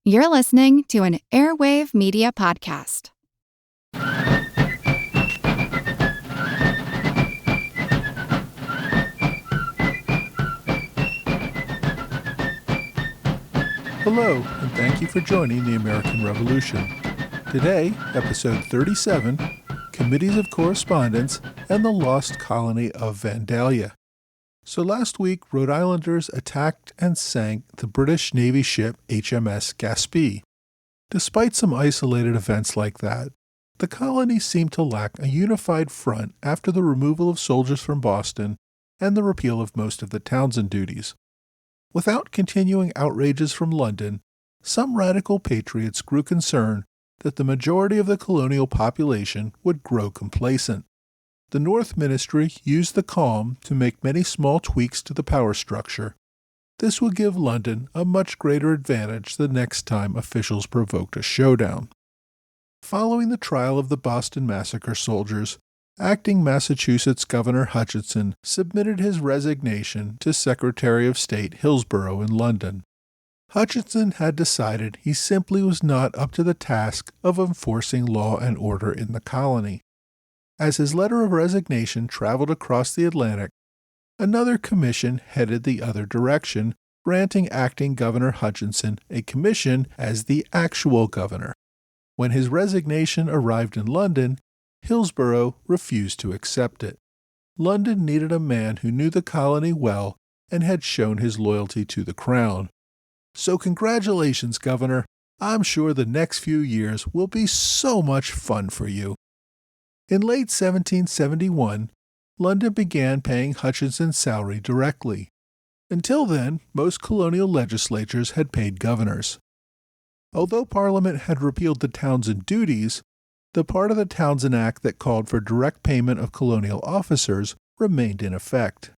You're listening to an Airwave Media Podcast. Hello, and thank you for joining the American Revolution. Today, episode 37, Committees of Correspondence and the Lost Colony of Vandalia. So last week, Rhode Islanders attacked and sank the British Navy ship HMS Gaspee. Despite some isolated events like that, the colony seemed to lack a unified front after the removal of soldiers from Boston and the repeal of most of the Townshend duties. Without continuing outrages from London, some radical patriots grew concerned that the majority of the colonial population would grow complacent. The North Ministry used the calm to make many small tweaks to the power structure. This would give London a much greater advantage the next time officials provoked a showdown. Following the trial of the Boston Massacre soldiers, acting Massachusetts Governor Hutchinson submitted his resignation to Secretary of State Hillsborough in London. Hutchinson had decided he simply was not up to the task of enforcing law and order in the colony. As his letter of resignation traveled across the Atlantic, another commission headed the other direction, granting acting Governor Hutchinson a commission as the actual governor. When his resignation arrived in London, Hillsborough refused to accept it. London needed a man who knew the colony well and had shown his loyalty to the crown. So congratulations, Governor. I'm sure the next few years will be so much fun for you. In late 1771, London began paying Hutchinson's salary directly. Until then, most colonial legislatures had paid governors. Although Parliament had repealed the Townshend duties, the part of the Townshend Act that called for direct payment of colonial officers remained in effect.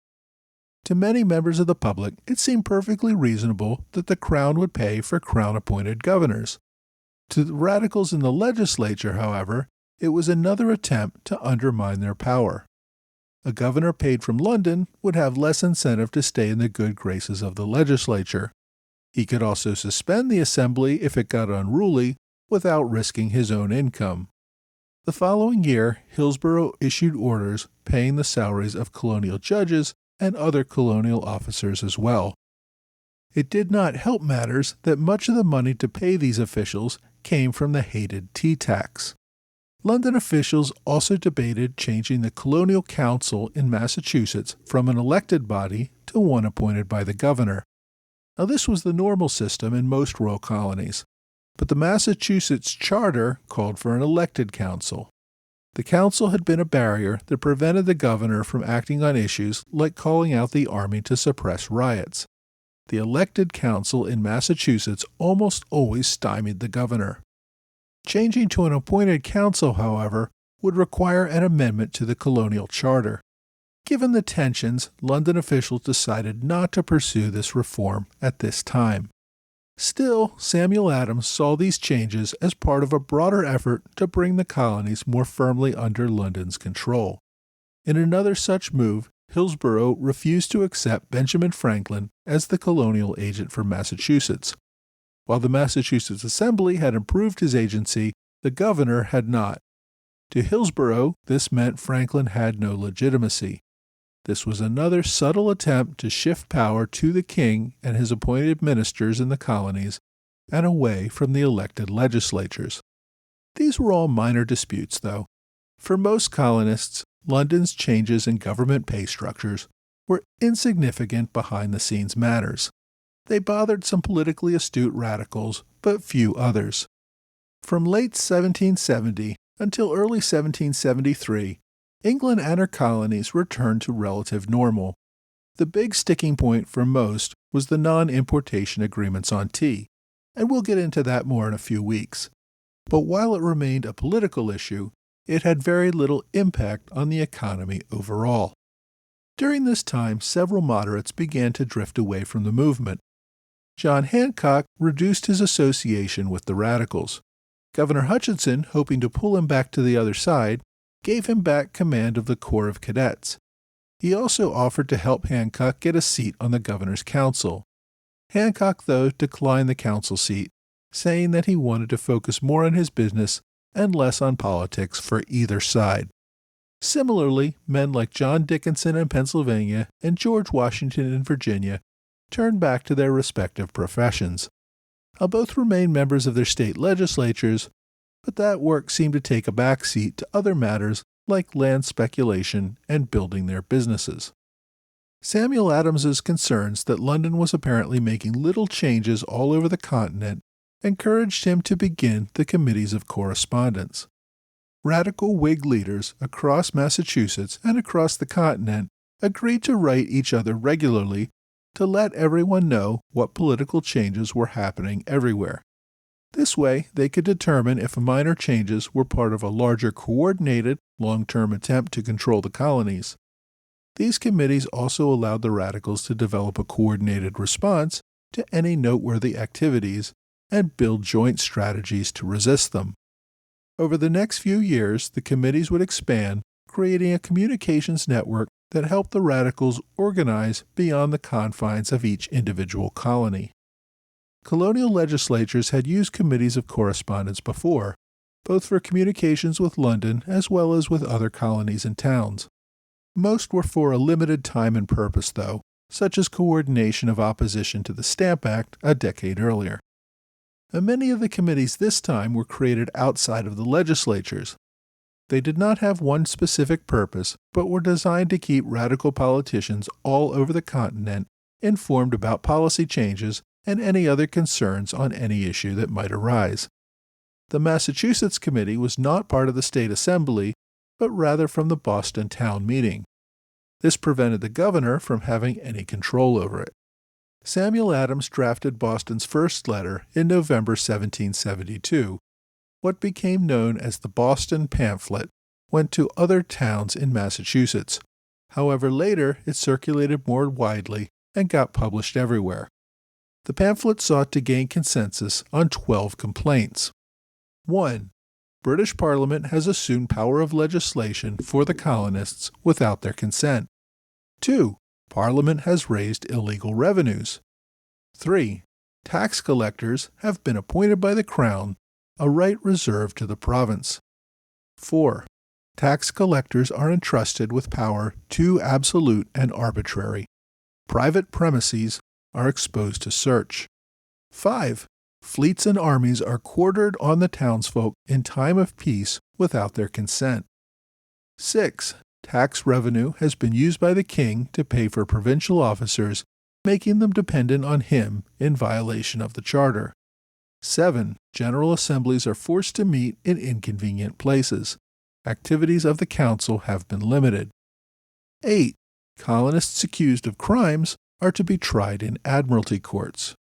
To many members of the public, it seemed perfectly reasonable that the Crown would pay for Crown-appointed governors. To the radicals in the legislature, however, it was another attempt to undermine their power. A governor paid from London would have less incentive to stay in the good graces of the legislature. He could also suspend the assembly if it got unruly without risking his own income. The following year, Hillsborough issued orders paying the salaries of colonial judges and other colonial officers as well. It did not help matters that much of the money to pay these officials came from the hated tea tax. London officials also debated changing the Colonial Council in Massachusetts from an elected body to one appointed by the governor. Now, this was the normal system in most royal colonies, but the Massachusetts Charter called for an elected council. The council had been a barrier that prevented the governor from acting on issues like calling out the army to suppress riots. The elected council in Massachusetts almost always stymied the governor. Changing to an appointed council, however, would require an amendment to the colonial charter. Given the tensions, London officials decided not to pursue this reform at this time. Still, Samuel Adams saw these changes as part of a broader effort to bring the colonies more firmly under London's control. In another such move, Hillsborough refused to accept Benjamin Franklin as the colonial agent for Massachusetts. While the Massachusetts Assembly had improved his agency, the governor had not. To Hillsborough, this meant Franklin had no legitimacy. This was another subtle attempt to shift power to the king and his appointed ministers in the colonies and away from the elected legislatures. These were all minor disputes, though. For most colonists, London's changes in government pay structures were insignificant behind-the-scenes matters. They bothered some politically astute radicals, but few others. From late 1770 until early 1773, England and her colonies returned to relative normal. The big sticking point for most was the non-importation agreements on tea, and we'll get into that more in a few weeks. But while it remained a political issue, it had very little impact on the economy overall. During this time, several moderates began to drift away from the movement. John Hancock reduced his association with the radicals. Governor Hutchinson, hoping to pull him back to the other side, gave him back command of the Corps of Cadets. He also offered to help Hancock get a seat on the governor's council. Hancock, though, declined the council seat saying that he wanted to focus more on his business and less on politics for either side. Similarly, men like John Dickinson in Pennsylvania and George Washington in Virginia turned back to their respective professions. Both remained members of their state legislatures, but that work seemed to take a backseat to other matters like land speculation and building their businesses. Samuel Adams's concerns that London was apparently making little changes all over the continent encouraged him to begin the Committees of Correspondence. Radical Whig leaders across Massachusetts and across the continent agreed to write each other regularly to let everyone know what political changes were happening everywhere. This way, they could determine if minor changes were part of a larger coordinated, long-term attempt to control the colonies. These committees also allowed the radicals to develop a coordinated response to any noteworthy activities and build joint strategies to resist them. Over the next few years, the committees would expand, creating a communications network that helped the radicals organize beyond the confines of each individual colony. Colonial legislatures had used committees of correspondence before, both for communications with London as well as with other colonies and towns. Most were for a limited time and purpose, though, such as coordination of opposition to the Stamp Act a decade earlier. And many of the committees this time were created outside of the legislatures. They did not have one specific purpose, but were designed to keep radical politicians all over the continent informed about policy changes and any other concerns on any issue that might arise. The Massachusetts Committee was not part of the state assembly, but rather from the Boston town meeting. This prevented the governor from having any control over it. Samuel Adams drafted Boston's first letter in November 1772. What became known as the Boston Pamphlet went to other towns in Massachusetts. However, later it circulated more widely and got published everywhere. The pamphlet sought to gain consensus on 12 complaints. 1. British Parliament has assumed power of legislation for the colonists without their consent. 2. Parliament has raised illegal revenues. 3. Tax collectors have been appointed by the Crown, a right reserved to the province. 4. Tax collectors are entrusted with power too absolute and arbitrary. Private premises are exposed to search. 5. Fleets and armies are quartered on the townsfolk in time of peace without their consent. 6. Tax revenue has been used by the king to pay for provincial officers, making them dependent on him in violation of the charter. 7. General assemblies are forced to meet in inconvenient places. Activities of the council have been limited. 8. Colonists accused of crimes are to be tried in admiralty courts.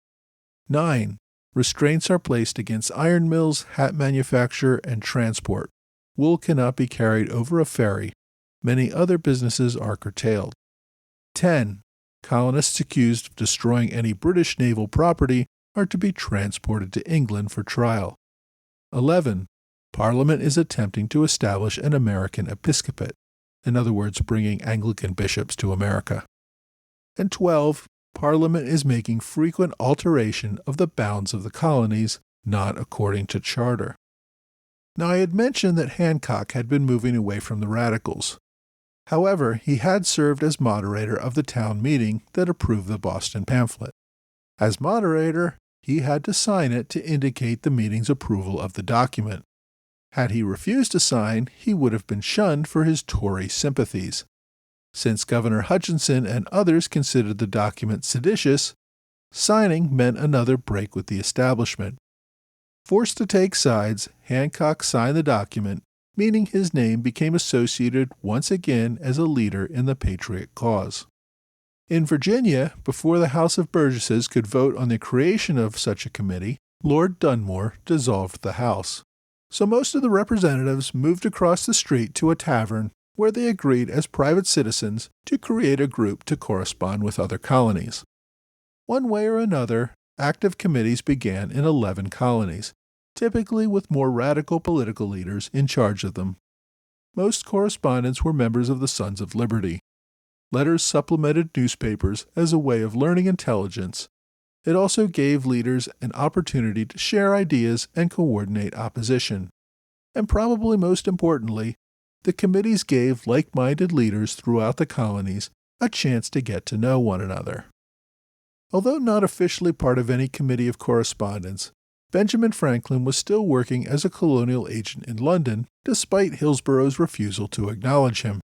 9. Restraints are placed against iron mills, hat manufacture, and transport. Wool cannot be carried over a ferry. Many other businesses are curtailed. 10. Colonists accused of destroying any British naval property are to be transported to England for trial. 11. Parliament is attempting to establish an American episcopate, in other words, bringing Anglican bishops to America. And 12. Parliament is making frequent alteration of the bounds of the colonies, not according to charter. Now, I had mentioned that Hancock had been moving away from the radicals. However, he had served as moderator of the town meeting that approved the Boston pamphlet. As moderator, he had to sign it to indicate the meeting's approval of the document. Had he refused to sign, he would have been shunned for his Tory sympathies. Since Governor Hutchinson and others considered the document seditious, signing meant another break with the establishment. Forced to take sides, Hancock signed the document, meaning his name became associated once again as a leader in the Patriot cause. In Virginia, before the House of Burgesses could vote on the creation of such a committee, Lord Dunmore dissolved the House. So most of the representatives moved across the street to a tavern where they agreed as private citizens to create a group to correspond with other colonies. One way or another, active committees began in 11 colonies, typically with more radical political leaders in charge of them. Most correspondents were members of the Sons of Liberty. Letters supplemented newspapers as a way of learning intelligence, It also gave leaders an opportunity to share ideas and coordinate opposition. And probably most importantly, the committees gave like-minded leaders throughout the colonies a chance to get to know one another. Although not officially part of any Committee of Correspondence, Benjamin Franklin was still working as a colonial agent in London, despite Hillsborough's refusal to acknowledge him.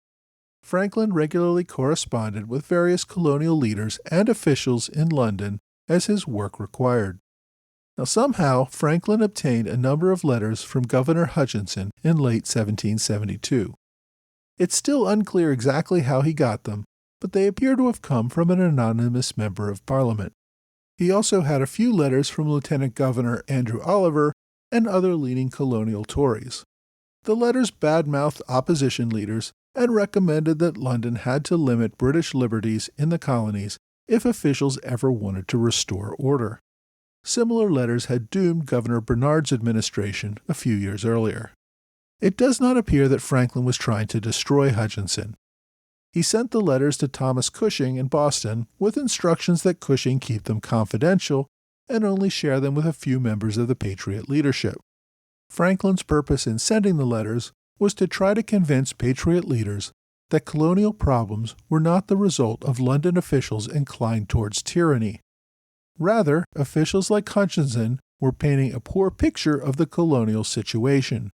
Franklin regularly corresponded with various colonial leaders and officials in London as his work required. Now, somehow, Franklin obtained a number of letters from Governor Hutchinson in late 1772. It's still unclear exactly how he got them, but they appear to have come from an anonymous member of Parliament. He also had a few letters from Lieutenant Governor Andrew Oliver and other leading colonial Tories. The letters badmouthed opposition leaders and recommended that London had to limit British liberties in the colonies if officials ever wanted to restore order. Similar letters had doomed Governor Bernard's administration a few years earlier. It does not appear that Franklin was trying to destroy Hutchinson. He sent the letters to Thomas Cushing in Boston with instructions that Cushing keep them confidential and only share them with a few members of the Patriot leadership. Franklin's purpose in sending the letters was to try to convince Patriot leaders that colonial problems were not the result of London officials inclined towards tyranny. Rather, officials like Hutchinson were painting a poor picture of the colonial situation.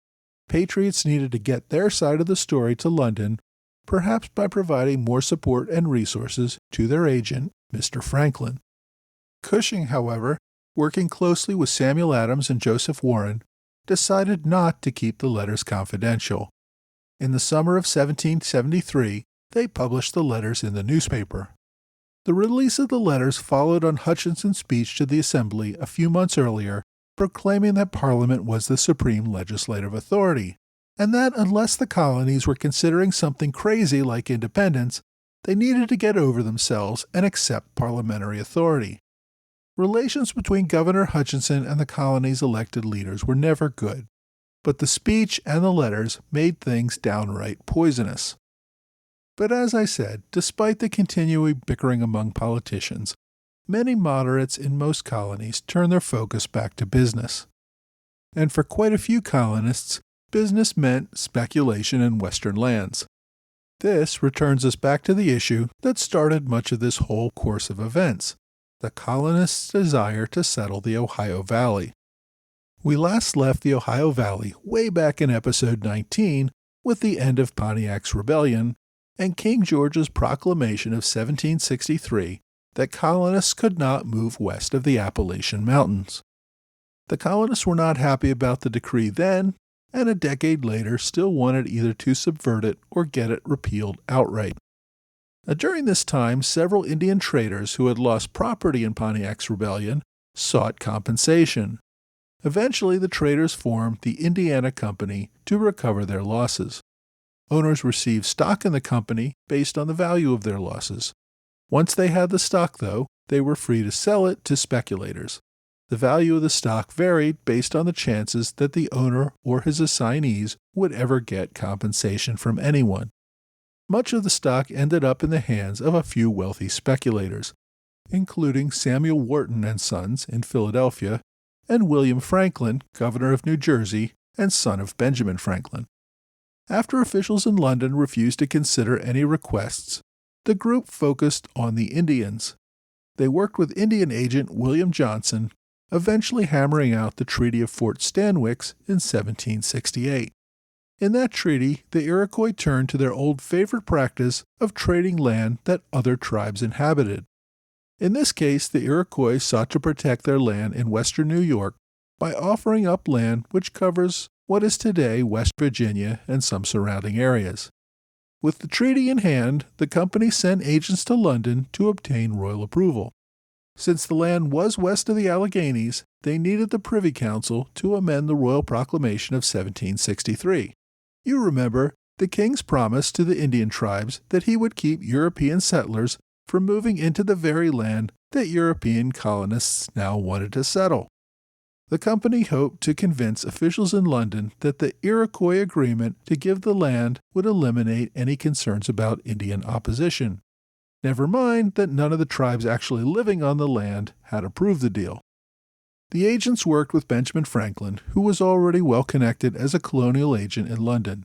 Patriots needed to get their side of the story to London, perhaps by providing more support and resources to their agent, Mr. Franklin. Cushing, however, working closely with Samuel Adams and Joseph Warren, decided not to keep the letters confidential. In the summer of 1773, they published the letters in the newspaper. The release of the letters followed on Hutchinson's speech to the Assembly a few months earlier, proclaiming that Parliament was the supreme legislative authority, and that unless the colonies were considering something crazy like independence, they needed to get over themselves and accept parliamentary authority. Relations between Governor Hutchinson and the colony's elected leaders were never good, but the speech and the letters made things downright poisonous. But as I said, despite the continuing bickering among politicians, many moderates in most colonies turned their focus back to business. And for quite a few colonists, business meant speculation in Western lands. This returns us back to the issue that started much of this whole course of events, the colonists' desire to settle the Ohio Valley. We last left the Ohio Valley way back in episode 19 with the end of Pontiac's Rebellion and King George's proclamation of 1763 that colonists could not move west of the Appalachian Mountains. The colonists were not happy about the decree then, and a decade later still wanted either to subvert it or get it repealed outright. During this time, several Indian traders who had lost property in Pontiac's Rebellion sought compensation. Eventually, the traders formed the Indiana Company to recover their losses. Owners received stock in the company based on the value of their losses. Once they had the stock, though, they were free to sell it to speculators. The value of the stock varied based on the chances that the owner or his assignees would ever get compensation from anyone. Much of the stock ended up in the hands of a few wealthy speculators, including Samuel Wharton and Sons in Philadelphia and William Franklin, governor of New Jersey and son of Benjamin Franklin. After officials in London refused to consider any requests, the group focused on the Indians. They worked with Indian agent William Johnson, eventually hammering out the Treaty of Fort Stanwix in 1768. In that treaty, the Iroquois turned to their old favorite practice of trading land that other tribes inhabited. In this case, the Iroquois sought to protect their land in western New York by offering up land which covers what is today West Virginia and some surrounding areas. With the treaty in hand, the company sent agents to London to obtain royal approval. Since the land was west of the Alleghenies, they needed the Privy Council to amend the Royal Proclamation of 1763. You remember the king's promise to the Indian tribes that he would keep European settlers from moving into the very land that European colonists now wanted to settle. The company hoped to convince officials in London that the Iroquois agreement to give the land would eliminate any concerns about Indian opposition. Never mind that none of the tribes actually living on the land had approved the deal. The agents worked with Benjamin Franklin, who was already well connected as a colonial agent in London.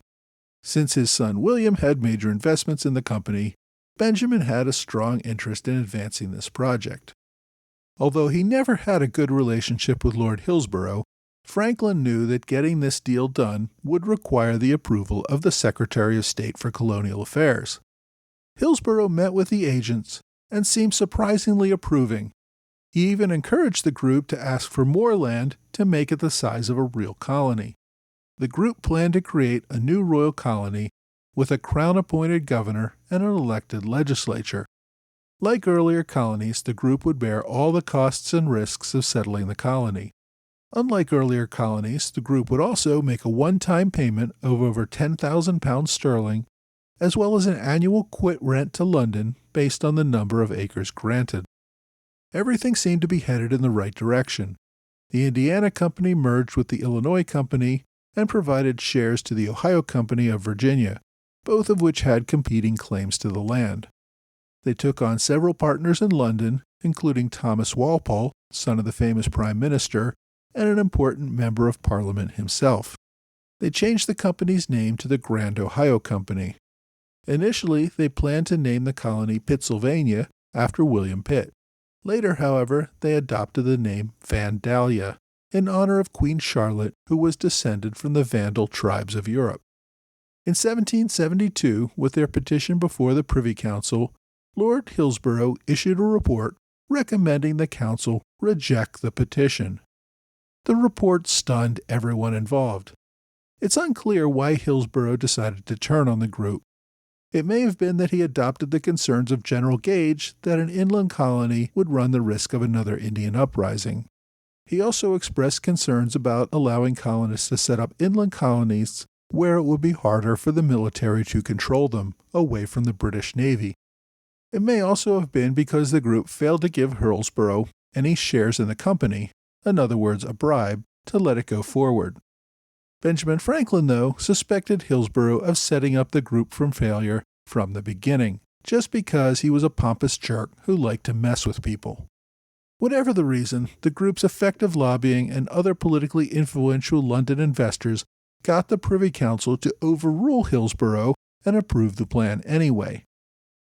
Since his son William had major investments in the company, Benjamin had a strong interest in advancing this project. Although he never had a good relationship with Lord Hillsborough, Franklin knew that getting this deal done would require the approval of the Secretary of State for Colonial Affairs. Hillsborough met with the agents and seemed surprisingly approving. He even encouraged the group to ask for more land to make it the size of a real colony. The group planned to create a new royal colony with a crown-appointed governor and an elected legislature. Like earlier colonies, the group would bear all the costs and risks of settling the colony. Unlike earlier colonies, the group would also make a one-time payment of over £10,000 sterling, as well as an annual quit rent to London based on the number of acres granted. Everything seemed to be headed in the right direction. The Indiana Company merged with the Illinois Company and provided shares to the Ohio Company of Virginia, both of which had competing claims to the land. They took on several partners in London, including Thomas Walpole, son of the famous Prime Minister, and an important member of Parliament himself. They changed the company's name to the Grand Ohio Company. Initially, they planned to name the colony Pittsylvania after William Pitt. Later, however, they adopted the name Vandalia in honor of Queen Charlotte, who was descended from the Vandal tribes of Europe. In 1772, with their petition before the Privy Council, Lord Hillsborough issued a report recommending the Council reject the petition. The report stunned everyone involved. It's unclear why Hillsborough decided to turn on the group. It may have been that he adopted the concerns of General Gage that an inland colony would run the risk of another Indian uprising. He also expressed concerns about allowing colonists to set up inland colonies where it would be harder for the military to control them, away from the British Navy. It may also have been because the group failed to give Hillsborough any shares in the company, in other words, a bribe, to let it go forward. Benjamin Franklin, though, suspected Hillsborough of setting up the group from failure from the beginning, just because he was a pompous jerk who liked to mess with people. Whatever the reason, the group's effective lobbying and other politically influential London investors got the Privy Council to overrule Hillsborough and approve the plan anyway.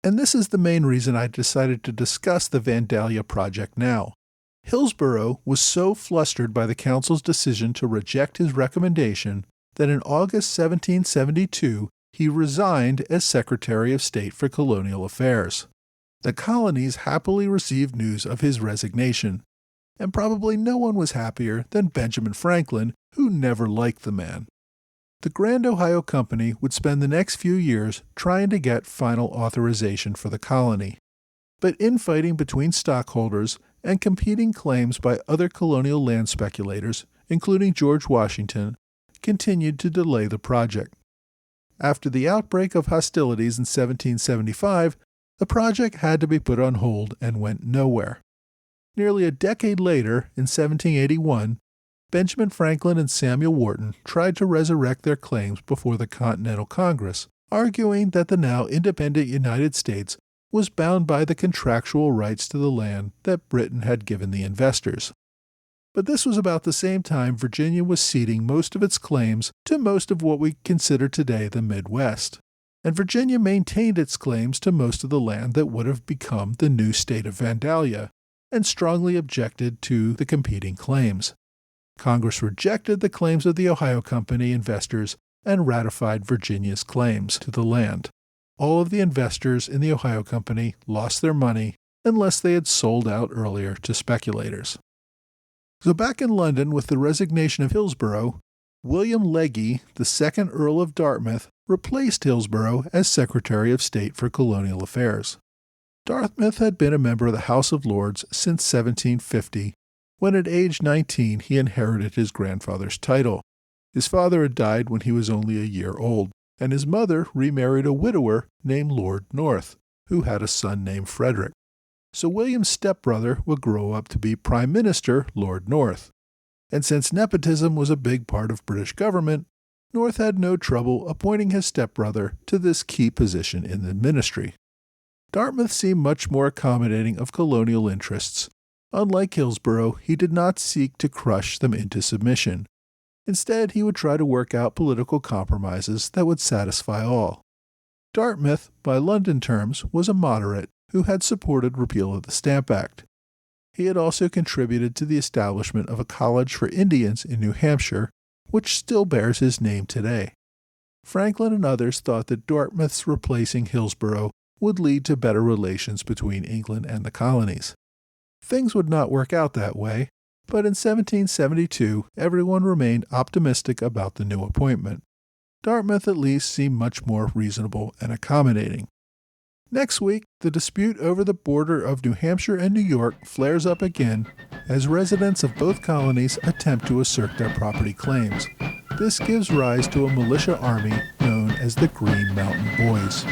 And this is the main reason I decided to discuss the Vandalia project now. Hillsborough was so flustered by the Council's decision to reject his recommendation that in August 1772 he resigned as Secretary of State for Colonial Affairs. The colonies happily received news of his resignation, and probably no one was happier than Benjamin Franklin, who never liked the man. The Grand Ohio Company would spend the next few years trying to get final authorization for the colony. But infighting between stockholders and competing claims by other colonial land speculators, including George Washington, continued to delay the project. After the outbreak of hostilities in 1775, the project had to be put on hold and went nowhere. Nearly a decade later, in 1781, Benjamin Franklin and Samuel Wharton tried to resurrect their claims before the Continental Congress, arguing that the now independent United States was bound by the contractual rights to the land that Britain had given the investors. But this was about the same time Virginia was ceding most of its claims to most of what we consider today the Midwest, and Virginia maintained its claims to most of the land that would have become the new state of Vandalia, and strongly objected to the competing claims. Congress rejected the claims of the Ohio Company investors and ratified Virginia's claims to the land. All of the investors in the Ohio Company lost their money unless they had sold out earlier to speculators. So back in London with the resignation of Hillsborough, William Legge, the second Earl of Dartmouth, replaced Hillsborough as Secretary of State for Colonial Affairs. Dartmouth had been a member of the House of Lords since 1750, when at age 19 he inherited his grandfather's title. His father had died when he was only a year old, and his mother remarried a widower named Lord North, who had a son named Frederick. So William's stepbrother would grow up to be Prime Minister Lord North. And since nepotism was a big part of British government, North had no trouble appointing his stepbrother to this key position in the ministry. Dartmouth seemed much more accommodating of colonial interests. Unlike Hillsborough, he did not seek to crush them into submission. Instead, he would try to work out political compromises that would satisfy all. Dartmouth, by London terms, was a moderate who had supported repeal of the Stamp Act. He had also contributed to the establishment of a college for Indians in New Hampshire, which still bears his name today. Franklin and others thought that Dartmouth's replacing Hillsborough would lead to better relations between England and the colonies. Things would not work out that way, but in 1772 everyone remained optimistic about the new appointment. Dartmouth at least seemed much more reasonable and accommodating. Next week, the dispute over the border of New Hampshire and New York flares up again as residents of both colonies attempt to assert their property claims. This gives rise to a militia army known as the Green Mountain Boys.